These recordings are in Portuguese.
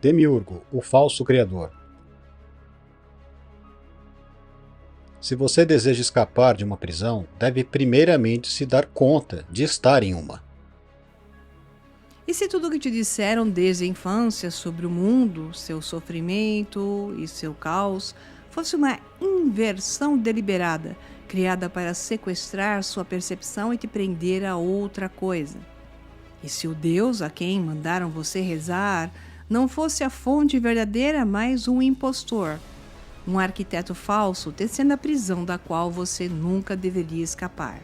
Demiurgo, o falso criador. Se você deseja escapar de uma prisão, deve primeiramente se dar conta de estar em uma. E se tudo o que te disseram desde a infância sobre o mundo, seu sofrimento e seu caos, fosse uma inversão deliberada, criada para sequestrar sua percepção e te prender a outra coisa? E se o Deus a quem mandaram você rezar não fosse a fonte verdadeira, mas um impostor, um arquiteto falso tecendo a prisão da qual você nunca deveria escapar?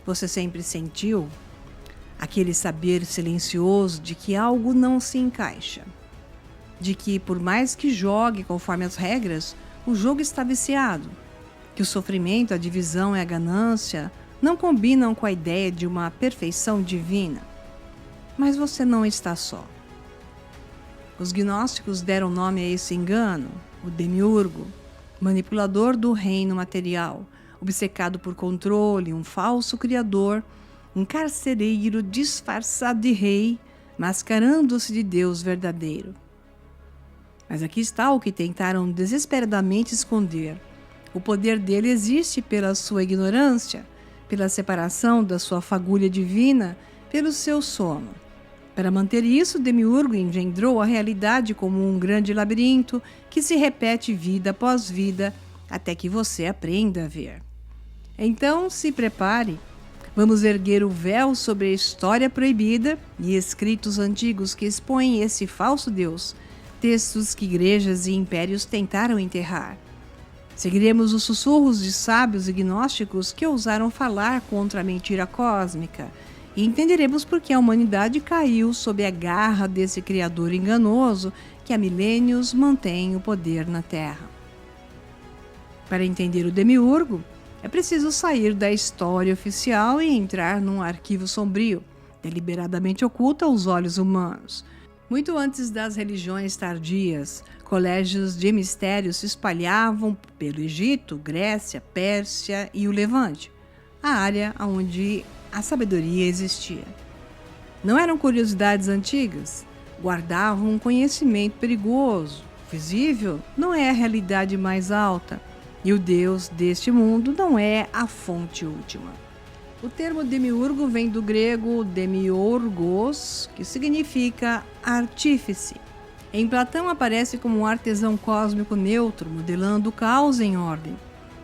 Você sempre sentiu aquele saber silencioso de que algo não se encaixa, de que por mais que jogue conforme as regras, o jogo está viciado, que o sofrimento, a divisão e a ganância não combinam com a ideia de uma perfeição divina. Mas você não está só. Os gnósticos deram nome a esse engano, o demiurgo, manipulador do reino material, obcecado por controle, um falso criador, um carcereiro disfarçado de rei, mascarando-se de Deus verdadeiro. Mas aqui está o que tentaram desesperadamente esconder. O poder dele existe pela sua ignorância, pela separação da sua fagulha divina, pelo seu sono. Para manter isso, Demiurgo engendrou a realidade como um grande labirinto que se repete vida após vida até que você aprenda a ver. Então, se prepare. Vamos erguer o véu sobre a história proibida e escritos antigos que expõem esse falso Deus, textos que igrejas e impérios tentaram enterrar. Seguiremos os sussurros de sábios e gnósticos que ousaram falar contra a mentira cósmica e entenderemos por que a humanidade caiu sob a garra desse criador enganoso que há milênios mantém o poder na Terra. Para entender o Demiurgo, é preciso sair da história oficial e entrar num arquivo sombrio, deliberadamente oculto aos olhos humanos. Muito antes das religiões tardias, colégios de mistérios se espalhavam pelo Egito, Grécia, Pérsia e o Levante, a área onde a sabedoria existia. Não eram curiosidades antigas, guardavam um conhecimento perigoso. Visível não é a realidade mais alta, e o Deus deste mundo não é a fonte última. O termo demiurgo vem do grego demiurgos, que significa artífice. Em Platão aparece como um artesão cósmico neutro, modelando o caos em ordem.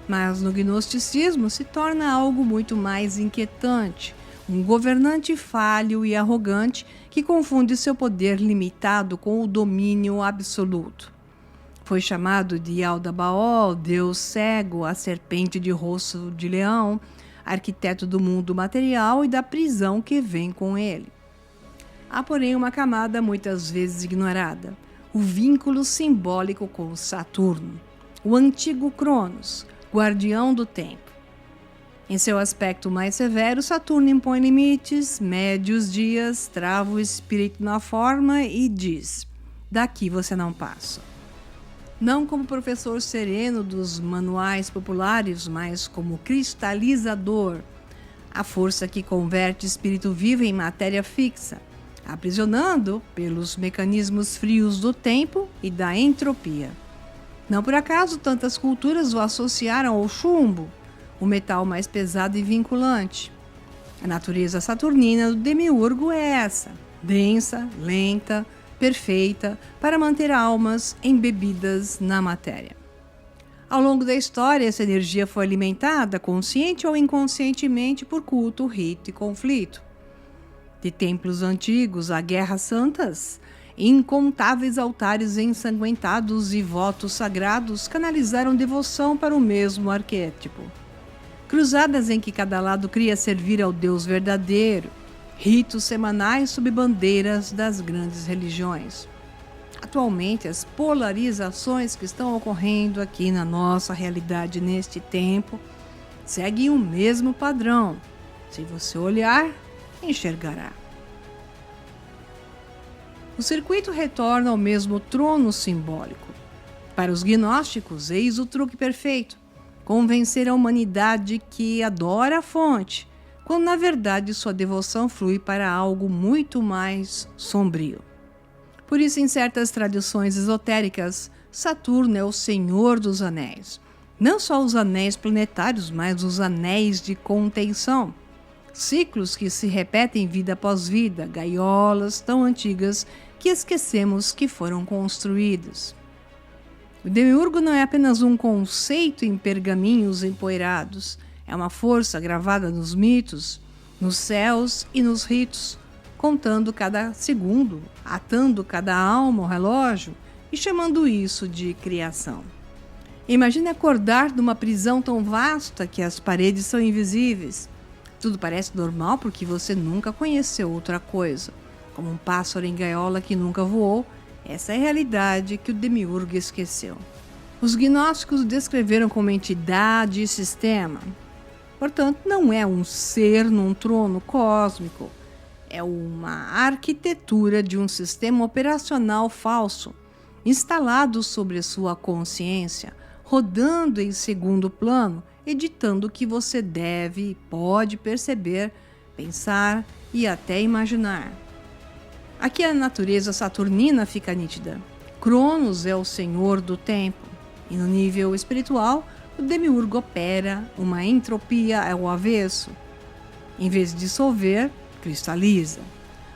Mas no gnosticismo se torna algo muito mais inquietante, um governante falho e arrogante que confunde seu poder limitado com o domínio absoluto. Foi chamado de Yaldabaoth, Deus cego, a serpente de rosto de leão, arquiteto do mundo material e da prisão que vem com ele. Há, porém, uma camada muitas vezes ignorada, o vínculo simbólico com Saturno, o antigo Cronos, guardião do tempo. Em seu aspecto mais severo, Saturno impõe limites, mede os dias, trava o espírito na forma e diz: daqui você não passa. Não como professor sereno dos manuais populares, mas como cristalizador, a força que converte espírito vivo em matéria fixa, aprisionando pelos mecanismos frios do tempo e da entropia. Não por acaso tantas culturas o associaram ao chumbo, o metal mais pesado e vinculante. A natureza saturnina do demiurgo é essa, densa, lenta, perfeita, para manter almas embebidas na matéria. Ao longo da história, essa energia foi alimentada, consciente ou inconscientemente, por culto, rito e conflito. De templos antigos a guerras santas, incontáveis altares ensanguentados e votos sagrados canalizaram devoção para o mesmo arquétipo. Cruzadas em que cada lado cria servir ao Deus verdadeiro, ritos semanais sob bandeiras das grandes religiões. Atualmente, as polarizações que estão ocorrendo aqui na nossa realidade neste tempo seguem o mesmo padrão. Se você olhar, enxergará. O circuito retorna ao mesmo trono simbólico. Para os gnósticos, eis o truque perfeito: convencer a humanidade que adora a fonte, quando na verdade sua devoção flui para algo muito mais sombrio. Por isso, em certas tradições esotéricas, Saturno é o Senhor dos Anéis. Não só os anéis planetários, mas os anéis de contenção. Ciclos que se repetem vida após vida, gaiolas tão antigas que esquecemos que foram construídas. O demiurgo não é apenas um conceito em pergaminhos empoeirados, é uma força gravada nos mitos, nos céus e nos ritos, contando cada segundo, atando cada alma ao relógio e chamando isso de criação. Imagine acordar numa prisão tão vasta que as paredes são invisíveis. Tudo parece normal porque você nunca conheceu outra coisa. Como um pássaro em gaiola que nunca voou, essa é a realidade que o demiurgo esqueceu. Os gnósticos o descreveram como entidade e sistema. Portanto, não é um ser num trono cósmico. É uma arquitetura de um sistema operacional falso, instalado sobre sua consciência, rodando em segundo plano, editando o que você deve e pode perceber, pensar e até imaginar. Aqui a natureza saturnina fica nítida. Cronos é o senhor do tempo. E no nível espiritual, o demiurgo opera uma entropia ao avesso. Em vez de dissolver, cristaliza.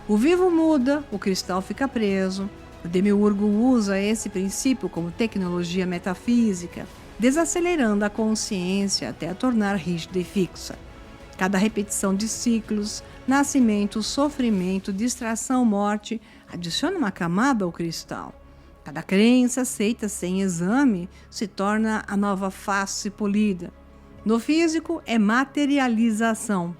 O vivo muda, o cristal fica preso. O demiurgo usa esse princípio como tecnologia metafísica, desacelerando a consciência até a tornar rígida e fixa. Cada repetição de ciclos, nascimento, sofrimento, distração, morte, adiciona uma camada ao cristal. Cada crença aceita sem exame se torna a nova face polida. No físico é materialização,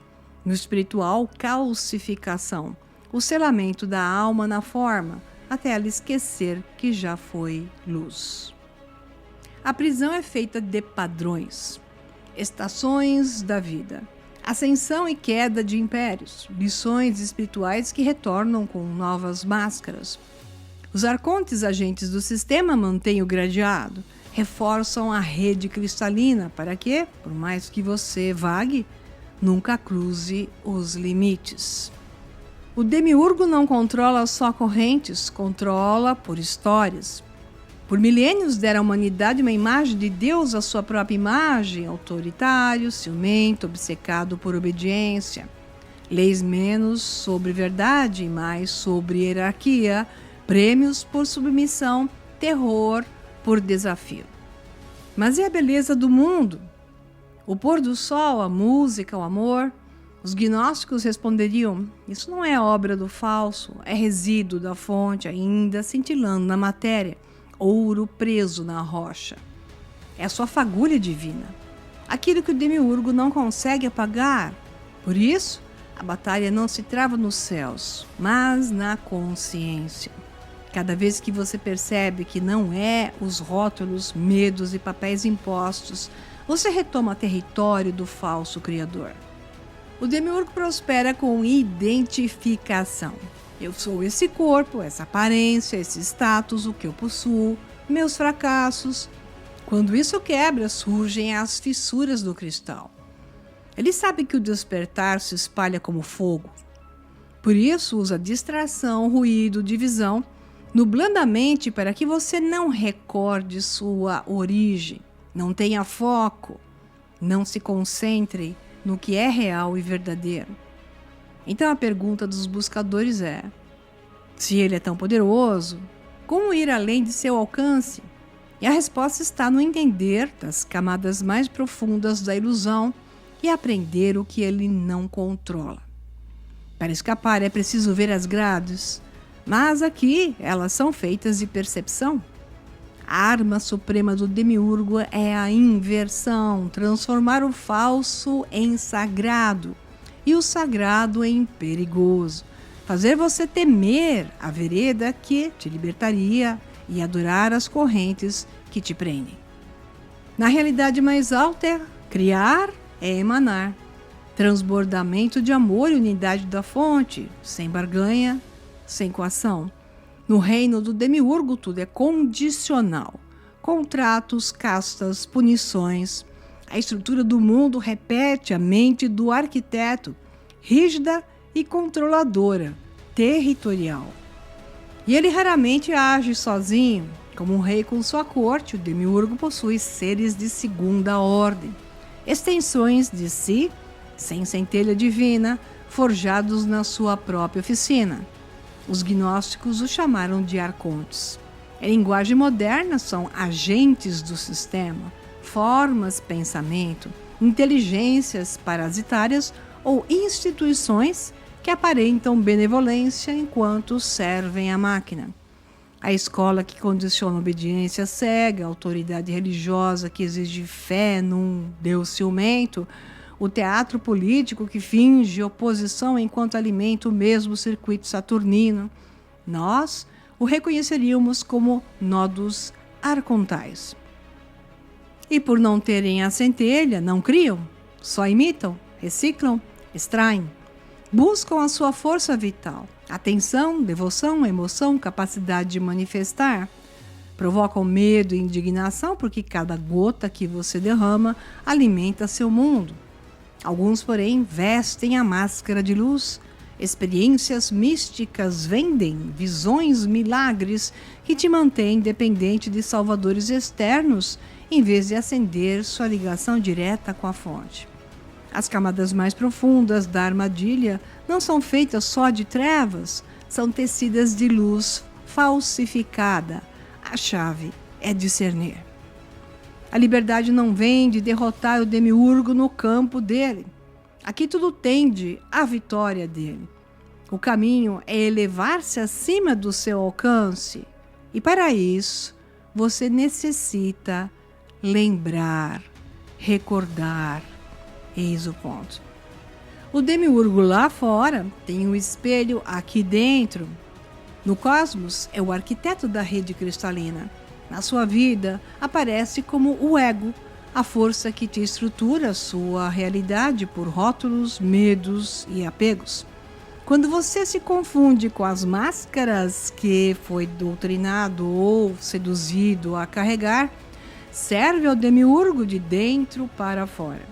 no espiritual calcificação, o selamento da alma na forma, até ela esquecer que já foi luz. A prisão é feita de padrões, estações da vida, ascensão e queda de impérios, lições espirituais que retornam com novas máscaras. Os arcontes agentes do sistema mantêm o gradeado, reforçam a rede cristalina para que, por mais que você vague, nunca cruze os limites. O demiurgo não controla só correntes, controla por histórias. Por milênios deram à humanidade uma imagem de Deus à sua própria imagem, autoritário, ciumento, obcecado por obediência. Leis menos sobre verdade e mais sobre hierarquia, prêmios por submissão, terror por desafio. Mas e a beleza do mundo? O pôr do sol, a música, o amor? Os gnósticos responderiam: isso não é obra do falso, é resíduo da fonte ainda cintilando na matéria, ouro preso na rocha. É a sua fagulha divina, aquilo que o demiurgo não consegue apagar. Por isso, a batalha não se trava nos céus, mas na consciência. Cada vez que você percebe que não é os rótulos, medos e papéis impostos, você retoma território do falso criador. O demiurgo prospera com identificação. Eu sou esse corpo, essa aparência, esse status, o que eu possuo, meus fracassos. Quando isso quebra, surgem as fissuras do cristal. Ele sabe que o despertar se espalha como fogo. Por isso, usa distração, ruído, divisão, nublando a mente para que você não recorde sua origem, não tenha foco, não se concentre no que é real e verdadeiro. Então a pergunta dos buscadores é: se ele é tão poderoso, como ir além de seu alcance? E a resposta está no entender das camadas mais profundas da ilusão e aprender o que ele não controla. Para escapar é preciso ver as grades, mas aqui elas são feitas de percepção. A arma suprema do demiurgo é a inversão, transformar o falso em sagrado e o sagrado em perigoso, fazer você temer a vereda que te libertaria e adorar as correntes que te prendem. Na realidade mais alta, criar é emanar, transbordamento de amor e unidade da fonte, sem barganha, sem coação. No reino do demiurgo tudo é condicional. Contratos, castas, punições. A estrutura do mundo repete a mente do arquiteto, rígida e controladora, territorial. E ele raramente age sozinho. Como um rei com sua corte, o demiurgo possui seres de segunda ordem, extensões de si, sem centelha divina, forjados na sua própria oficina. Os gnósticos os chamaram de arcontes. Em linguagem moderna, são agentes do sistema, formas, pensamento, inteligências parasitárias ou instituições que aparentam benevolência enquanto servem à máquina. A escola que condiciona a obediência cega, a autoridade religiosa que exige fé num Deus ciumento, o teatro político que finge oposição enquanto alimenta o mesmo circuito saturnino. Nós o reconheceríamos como nodos arcontais. E por não terem a centelha, não criam, só imitam, reciclam, extraem. Buscam a sua força vital, atenção, devoção, emoção, capacidade de manifestar. Provocam medo e indignação porque cada gota que você derrama alimenta seu mundo. Alguns, porém, vestem a máscara de luz. Experiências místicas vendem visões, milagres que te mantêm dependente de salvadores externos em vez de acender sua ligação direta com a fonte. As camadas mais profundas da armadilha não são feitas só de trevas, são tecidas de luz falsificada. A chave é discernir. A liberdade não vem de derrotar o demiurgo no campo dele. Aqui tudo tende à vitória dele. O caminho é elevar-se acima do seu alcance. E para isso, você necessita lembrar, recordar. Eis o ponto. O demiurgo lá fora tem um espelho aqui dentro. No cosmos, é o arquiteto da rede cristalina. Na sua vida, aparece como o ego, a força que te estrutura a sua realidade por rótulos, medos e apegos. Quando você se confunde com as máscaras que foi doutrinado ou seduzido a carregar, serve ao demiurgo de dentro para fora.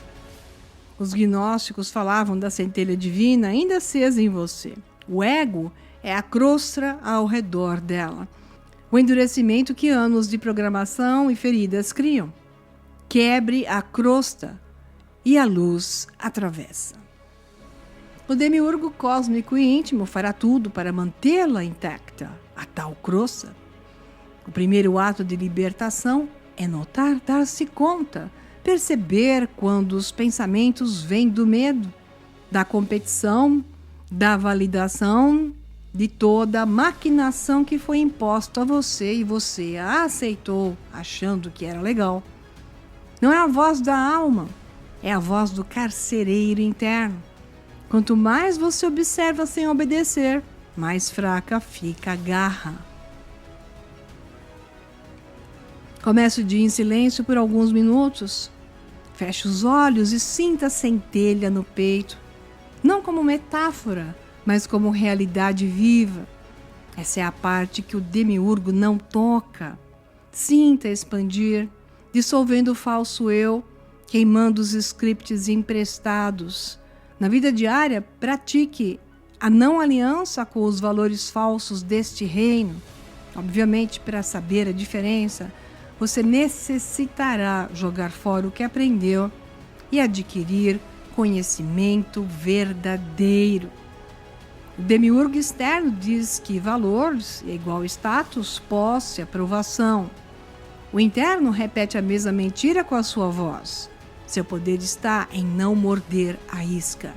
Os gnósticos falavam da centelha divina ainda acesa em você. O ego é a crosta ao redor dela. O endurecimento que anos de programação e feridas criam. Quebre a crosta e a luz atravessa. O demiurgo cósmico e íntimo fará tudo para mantê-la intacta, a tal crosta. O primeiro ato de libertação é notar, dar-se conta, perceber quando os pensamentos vêm do medo, da competição, da validação, de toda a maquinação que foi imposta a você e você a aceitou achando que era legal. Não é a voz da alma, é a voz do carcereiro interno. Quanto mais você observa sem obedecer, mais fraca fica a garra. Comece o dia em silêncio por alguns minutos. Feche os olhos e sinta a centelha no peito. Não como metáfora, mas como realidade viva. Essa é a parte que o demiurgo não toca. Sinta expandir, dissolvendo o falso eu, queimando os scripts emprestados. Na vida diária, pratique a não aliança com os valores falsos deste reino. Obviamente, para saber a diferença, você necessitará jogar fora o que aprendeu e adquirir conhecimento verdadeiro. O demiurgo externo diz que valores é igual status, posse, aprovação. O interno repete a mesma mentira com a sua voz. Seu poder está em não morder a isca.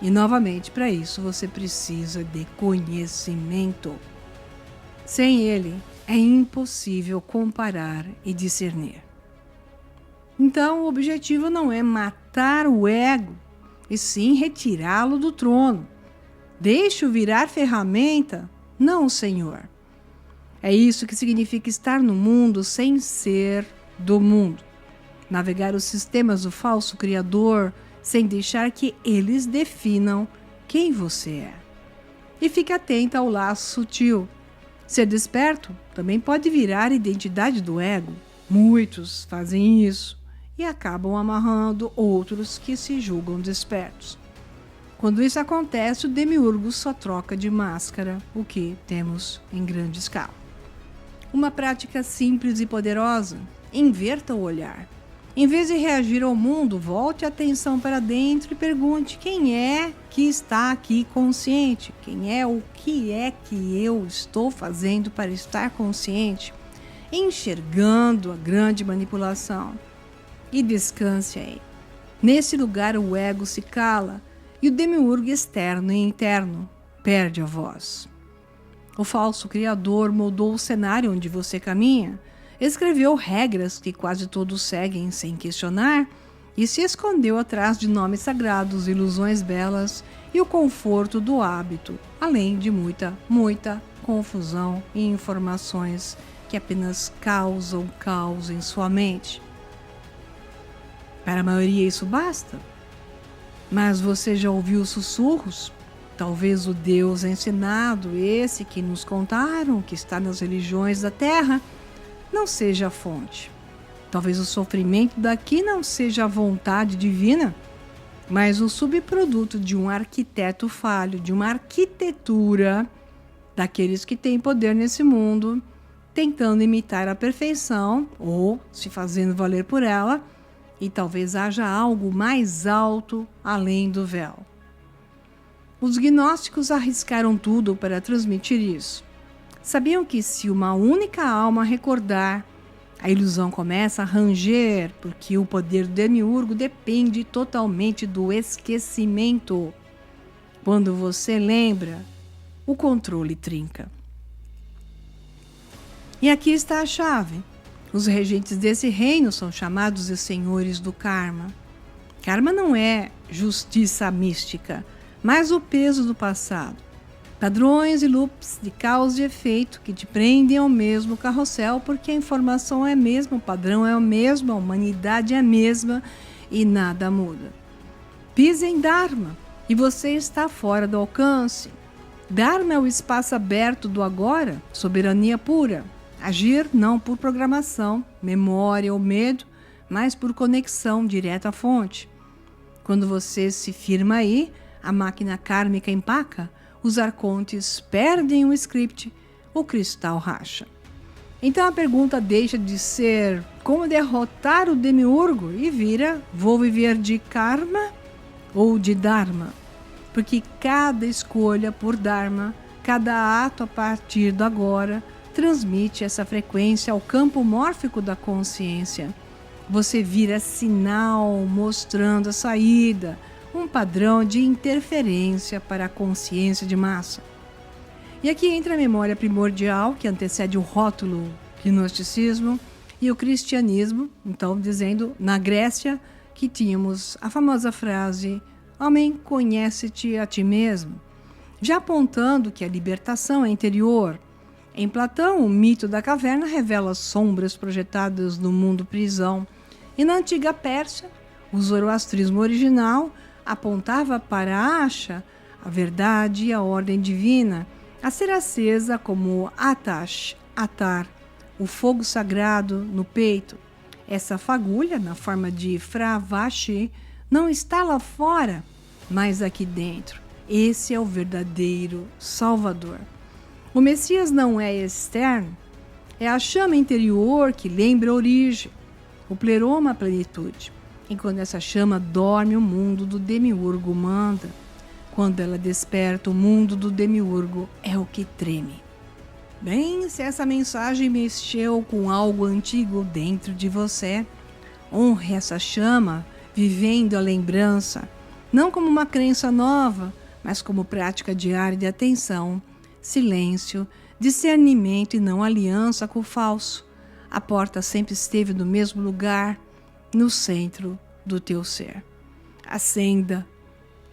E novamente, para isso, você precisa de conhecimento. Sem ele, é impossível comparar e discernir. Então, o objetivo não é matar o ego, e sim retirá-lo do trono. Deixe-o virar ferramenta, não o Senhor. É isso que significa estar no mundo sem ser do mundo. Navegar os sistemas do falso criador sem deixar que eles definam quem você é. E fique atento ao laço sutil. Ser desperto também pode virar identidade do ego. Muitos fazem isso e acabam amarrando outros que se julgam despertos. Quando isso acontece, o demiurgo só troca de máscara, o que temos em grande escala. Uma prática simples e poderosa: inverta o olhar. Em vez de reagir ao mundo, volte a atenção para dentro e pergunte: quem é que está aqui consciente? Quem é o que é que eu estou fazendo para estar consciente? Enxergando a grande manipulação. E descanse aí. Nesse lugar o ego se cala e o demiurgo externo e interno perde a voz. O falso criador moldou o cenário onde você caminha, escreveu regras que quase todos seguem sem questionar e se escondeu atrás de nomes sagrados, ilusões belas e o conforto do hábito, além de muita confusão e informações que apenas causam caos em sua mente. Para a maioria isso basta. Mas você já ouviu sussurros? Talvez o Deus ensinado, esse que nos contaram, que está nas religiões da Terra, não seja a fonte. Talvez o sofrimento daqui não seja a vontade divina, mas o subproduto de um arquiteto falho, de uma arquitetura daqueles que têm poder nesse mundo, tentando imitar a perfeição ou se fazendo valer por ela, e talvez haja algo mais alto além do véu. Os gnósticos arriscaram tudo para transmitir isso. Sabiam que se uma única alma recordar, a ilusão começa a ranger, porque o poder do demiurgo depende totalmente do esquecimento. Quando você lembra, o controle trinca. E aqui está a chave. Os regentes desse reino são chamados de senhores do karma. Karma não é justiça mística, mas o peso do passado. Padrões e loops de causa e efeito que te prendem ao mesmo carrossel, porque a informação é a mesma, o padrão é o mesmo, a humanidade é a mesma e nada muda. Pise em Dharma e você está fora do alcance. Dharma é o espaço aberto do agora, soberania pura. Agir não por programação, memória ou medo, mas por conexão direta à fonte. Quando você se firma aí, a máquina kármica empaca, os arcontes perdem o script, o cristal racha. Então a pergunta deixa de ser como derrotar o demiurgo e vira: vou viver de karma ou de dharma? Porque cada escolha por dharma, cada ato a partir do agora, transmite essa frequência ao campo mórfico da consciência. Você vira sinal mostrando a saída, um padrão de interferência para a consciência de massa. E aqui entra a memória primordial, que antecede o rótulo gnosticismo e o cristianismo, então dizendo na Grécia que tínhamos a famosa frase: homem, conhece-te a ti mesmo, já apontando que a libertação é interior. Em Platão, o mito da caverna revela sombras projetadas no mundo prisão, e na antiga Pérsia, o zoroastrismo original apontava para a Asha, a verdade e a ordem divina, a ser acesa como Atash, Atar, o fogo sagrado no peito. Essa fagulha, na forma de Fravashi, não está lá fora, mas aqui dentro. Esse é o verdadeiro Salvador. O Messias não é externo, é a chama interior que lembra a origem, o pleroma a plenitude. E quando essa chama dorme, o mundo do demiurgo manda. Quando ela desperta, o mundo do demiurgo é o que treme. Bem, se essa mensagem mexeu com algo antigo dentro de você, honre essa chama, vivendo a lembrança, não como uma crença nova, mas como prática diária de atenção, silêncio, discernimento e não aliança com o falso. A porta sempre esteve no mesmo lugar, no centro do teu ser. Acenda,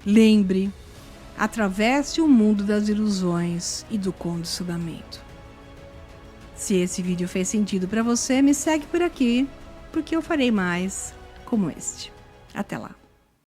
lembre, atravesse o mundo das ilusões e do condicionamento. Se esse vídeo fez sentido para você, me segue por aqui, porque eu farei mais como este. Até lá!